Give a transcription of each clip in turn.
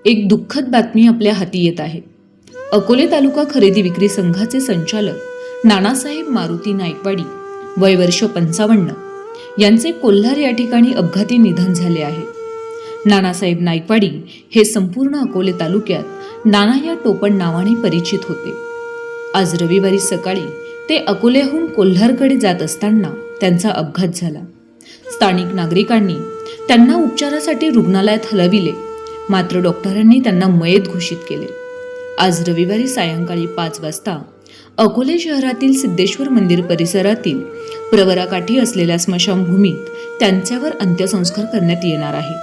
एक दुःखद बातमी आपल्या हाती येत आहे. अकोले तालुका खरेदी विक्री संघाचे संचालक नानासाहेब मारुती नाईकवाडी, वय वर्ष 55, यांचे कोल्हार या ठिकाणी अपघाती निधन झाले आहे. नानासाहेब नाईकवाडी हे संपूर्ण अकोले तालुक्यात नाना या टोपण नावाने परिचित होते. आज रविवारी सकाळी ते अकोल्याहून कोल्हारकडे जात असताना त्यांचा अपघात झाला. स्थानिक नागरिकांनी त्यांना उपचारासाठी रुग्णालयात हलविले, मात्र डॉक्टरांनी त्यांना मयत घोषित केले. आज रविवारी सायंकाळी 5 वाजता अकोले शहरातील सिद्धेश्वर मंदिर परिसरातील प्रवराकाठी असलेल्या स्मशानभूमीत त्यांच्यावर अंत्यसंस्कार करण्यात येणार आहे.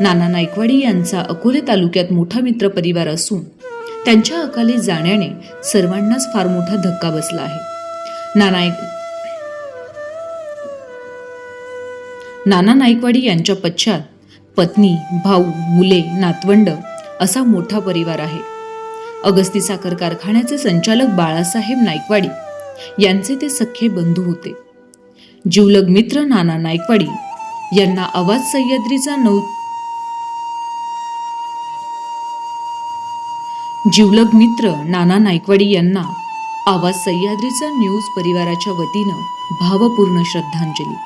नाना नाईकवाडी यांचा अकोले तालुक्यात मोठा मित्र परिवार असून त्यांच्या अकाली जाण्याने सर्वांनाच फार मोठा धक्का बसला आहे. नाना नाईकवाडी यांच्या पश्चात पत्नी, भाऊ, मुले, नातवंड असा मोठा परिवार आहे. अगस्ती साखर कारखान्याचे संचालक बाळासाहेब नाईकवाडी यांचे ते सख्खे बंधू होते. जिवलग मित्र नाना नाईकवाडी यांना आवाज सह्याद्रीचा न्यूज परिवाराच्या वतीनं भावपूर्ण श्रद्धांजली.